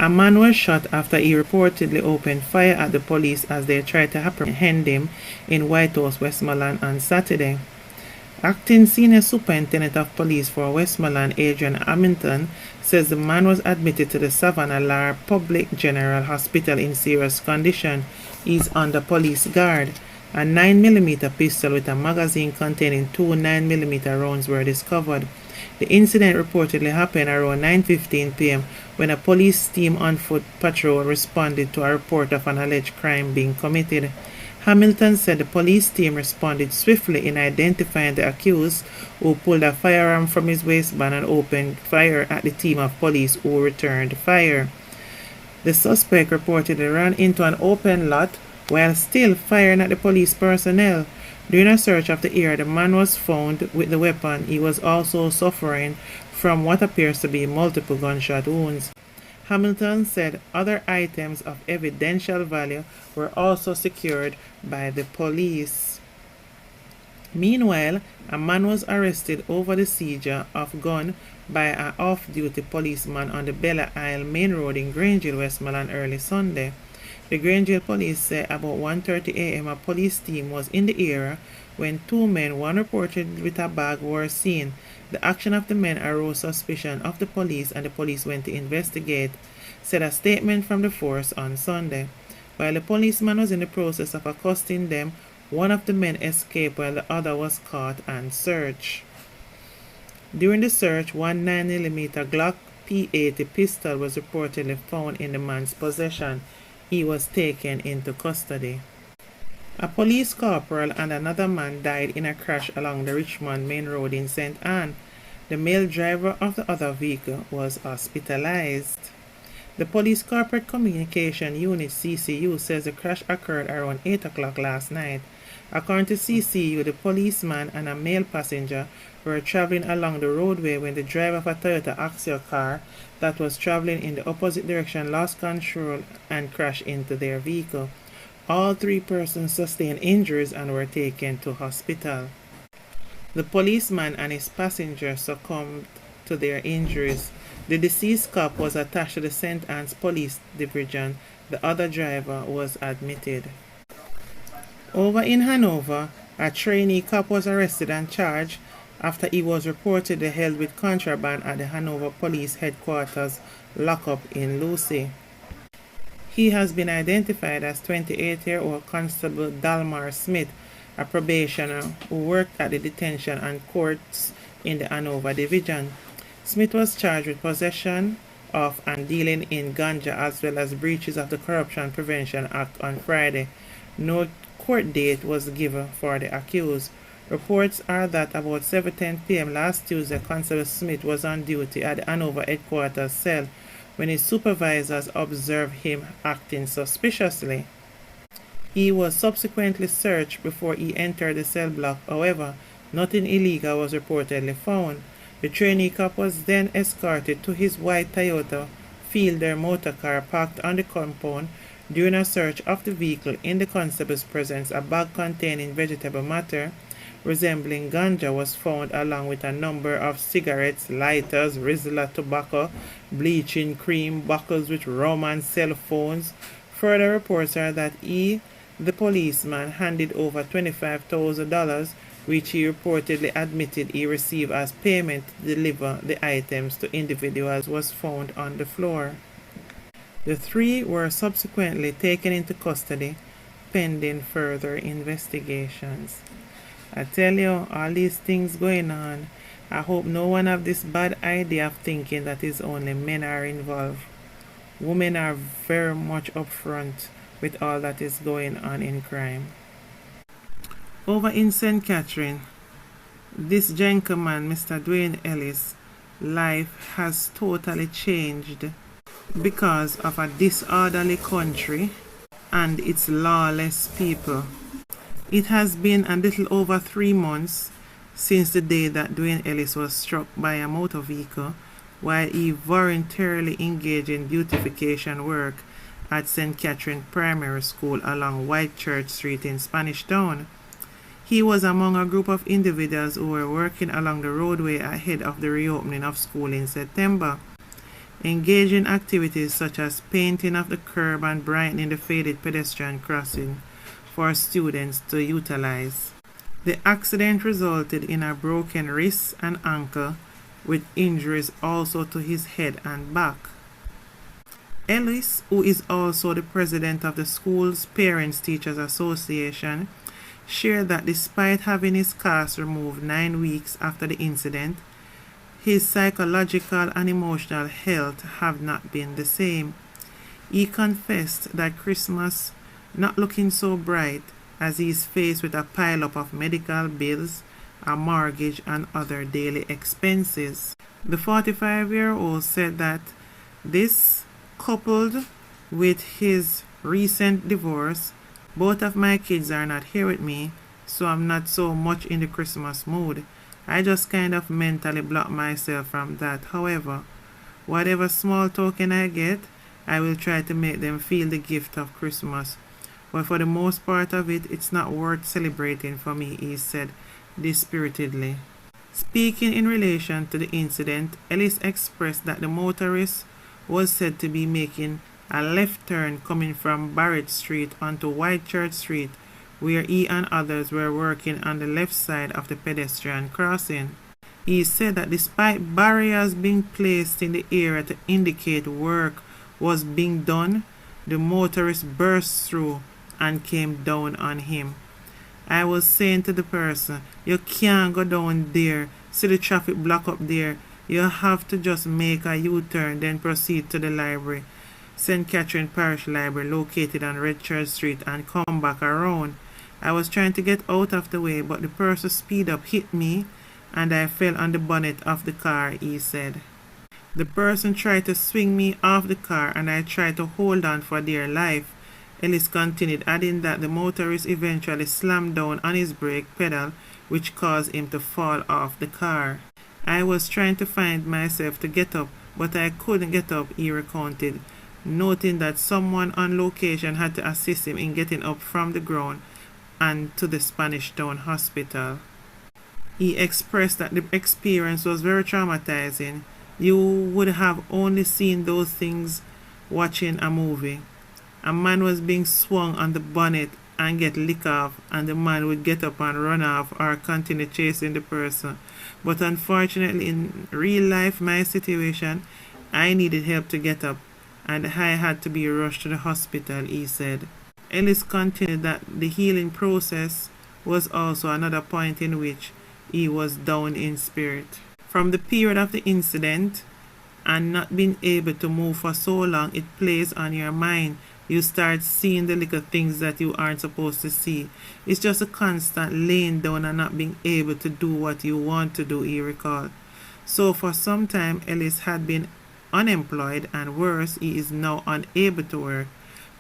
A man was shot after he reportedly opened fire at the police as they tried to apprehend him in White House, Westmoreland on Saturday. Acting Senior Superintendent of Police for Westmoreland, Adrian Hamilton, says the man was admitted to the Savannah Lar Public General Hospital in serious condition. He's under police guard. A 9mm pistol with a magazine containing 2 9mm rounds were discovered. The incident reportedly happened around 9:15 p.m. when a police team on foot patrol responded to a report of an alleged crime being committed. Hamilton said the police team responded swiftly in identifying the accused, who pulled a firearm from his waistband and opened fire at the team of police who returned fire. The suspect reportedly ran into an open lot while still firing at the police personnel. During a search of the area, the man was found with the weapon. He was also suffering from what appears to be multiple gunshot wounds. Hamilton said other items of evidential value were also secured by the police. Meanwhile, a man was arrested over the seizure of gun by an off-duty policeman on the Bella Isle Main Road in Grangeville, Westmoreland early Sunday. The Grangeville police say about 1:30 a.m. a police team was in the area when 2 men, one reported with a bag, were seen. The action of the men arose suspicion of the police, and the police went to investigate, said a statement from the force on Sunday. While the policeman was in the process of accosting them, one of the men escaped while the other was caught and searched. During the search, 1 9mm Glock P80 pistol was reportedly found in the man's possession. He was taken into custody. A police corporal and another man died in a crash along the Richmond Main Road in St. Anne. The male driver of the other vehicle was hospitalized. The Police Corporate Communication Unit (CCU) says the crash occurred around 8 o'clock last night. According to CCU, the policeman and a male passenger were traveling along the roadway when the driver of a Toyota Axio car that was traveling in the opposite direction lost control and crashed into their vehicle. All 3 persons sustained injuries and were taken to hospital. The policeman and his passenger succumbed to their injuries. The deceased cop was attached to the St. Anne's Police Division. The other driver was admitted. Over in Hanover, a trainee cop was arrested and charged after he was reportedly held with contraband at the Hanover Police Headquarters lockup in Lucy. He has been identified as 28-year-old Constable Dalmar Smith, a probationer who worked at the detention and courts in the Hanover Division. Smith was charged with possession of and dealing in ganja as well as breaches of the Corruption Prevention Act on Friday. No court date was given for the accused. Reports are that about 7:10 p.m. last Tuesday, Constable Smith was on duty at the Hanover headquarters cell when his supervisors observed him acting suspiciously. He was subsequently searched before he entered the cell block. However, nothing illegal was reportedly found. The trainee cop was then escorted to his white Toyota Fielder motor car parked on the compound. During a search of the vehicle, in the constable's presence, a bag containing vegetable matter resembling ganja was found, along with a number of cigarettes, lighters, Rizla tobacco, bleaching cream, bottles with rum and cell phones. Further reports are that the policeman, handed over $25,000, which he reportedly admitted he received as payment to deliver the items to individuals, was found on the floor. The 3 were subsequently taken into custody pending further investigations. I tell you, all these things going on, I hope no one have this bad idea of thinking that it's only men are involved. Women are very much upfront with all that is going on in crime. Over in St. Catherine, this gentleman, Mr. Dwayne Ellis, life has totally changed because of a disorderly country and its lawless people. It has been a little over 3 months since the day that Dwayne Ellis was struck by a motor vehicle while he voluntarily engaged in beautification work at St. Catherine Primary School along Whitechurch Street in Spanish Town. He was among a group of individuals who were working along the roadway ahead of the reopening of school in September. engaging activities such as painting of the curb and brightening the faded pedestrian crossing for students to utilize. The accident resulted in a broken wrist and ankle, with injuries also to his head and back. Ellis, who is also the president of the school's Parents Teachers Association, shared that despite having his cast removed 9 weeks after the incident, his psychological and emotional health have not been the same. He confessed that Christmas not looking so bright as he is faced with a pile-up of medical bills, a mortgage, and other daily expenses. The 45-year-old said that this, coupled with his recent divorce, both of my kids are not here with me, so I'm not so much in the Christmas mood. I just kind of mentally block myself from that. However, whatever small token I get, I will try to make them feel the gift of Christmas. But for the most part of it, it's not worth celebrating for me, he said dispiritedly. Speaking in relation to the incident, Ellis expressed that the motorist was said to be making a left turn coming from Barrett Street onto Whitechurch Street, where he and others were working on the left side of the pedestrian crossing. He said that despite barriers being placed in the area to indicate work was being done, the motorist burst through and came down on him. I was saying to the person, you can't go down there, see the traffic block up there. You have to just make a U-turn, then proceed to the library, St. Catherine Parish Library, located on Red Church Street, and come back around. I was trying to get out of the way, but the person's speed up hit me, and I fell on the bonnet of the car, he said. The person tried to swing me off the car, and I tried to hold on for dear life. Ellis continued, adding that the motorist eventually slammed down on his brake pedal, which caused him to fall off the car. I was trying to find myself to get up, but I couldn't get up, he recounted, noting that someone on location had to assist him in getting up from the ground and to the Spanish Town Hospital. He expressed that the experience was very traumatizing. You would have only seen those things watching a movie. A man was being swung on the bonnet and get licked off, and the man would get up and run off or continue chasing the person. But unfortunately, in real life, my situation, I needed help to get up, and I had to be rushed to the hospital, he said. Ellis continued that the healing process was also another point in which he was down in spirit. From the period of the incident and not being able to move for so long, it plays on your mind. You start seeing the little things that you aren't supposed to see. It's just a constant laying down and not being able to do what you want to do, he recalled. So for some time, Ellis had been unemployed, and worse, he is now unable to work.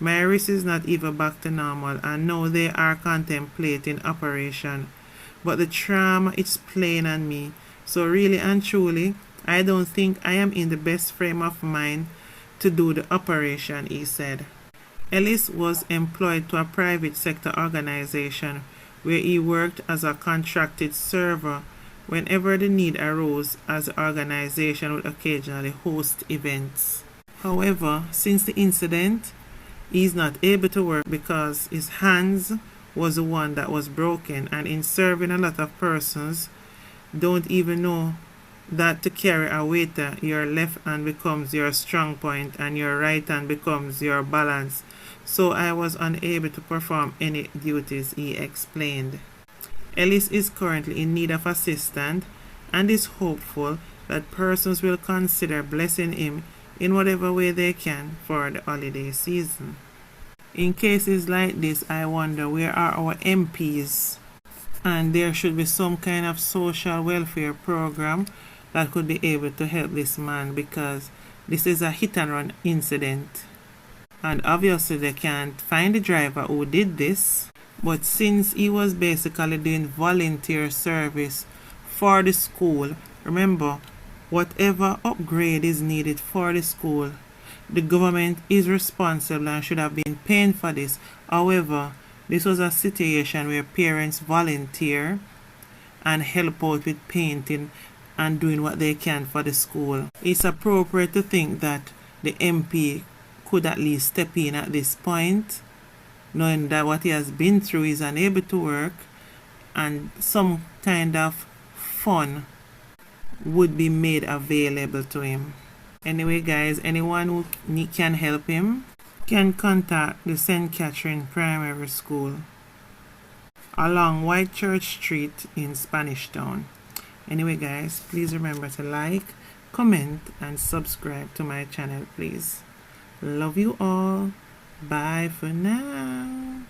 My wrist is not even back to normal, and now they are contemplating operation. But the trauma is playing on me. So really and truly, I don't think I am in the best frame of mind to do the operation, he said. Ellis was employed to a private sector organization where he worked as a contracted server whenever the need arose, as the organization would occasionally host events. However, since the incident, he is not able to work because his hands was the one that was broken, and in serving a lot of persons, don't even know that to carry a waiter, your left hand becomes your strong point and your right hand becomes your balance. So I was unable to perform any duties, he explained. Ellis is currently in need of assistance and is hopeful that persons will consider blessing him in whatever way they can for the holiday season. In cases like this, I wonder, where are our MPs? And there should be some kind of social welfare program that could be able to help this man, because this is a hit and run incident. And obviously they can't find the driver who did this, but since he was basically doing volunteer service for the school, remember, whatever upgrade is needed for the school, the government is responsible and should have been paying for this. However, this was a situation where parents volunteer and help out with painting and doing what they can for the school. It's appropriate to think that the MP could at least step in at this point, knowing that what he has been through is unable to work, and some kind of fun would be made available to him. Anyway guys, anyone who can help him can contact the St. Catherine Primary School along Whitechurch Street in Spanish Town. Anyway guys, please remember to like, comment and subscribe to my channel please. Love you all. Bye for now.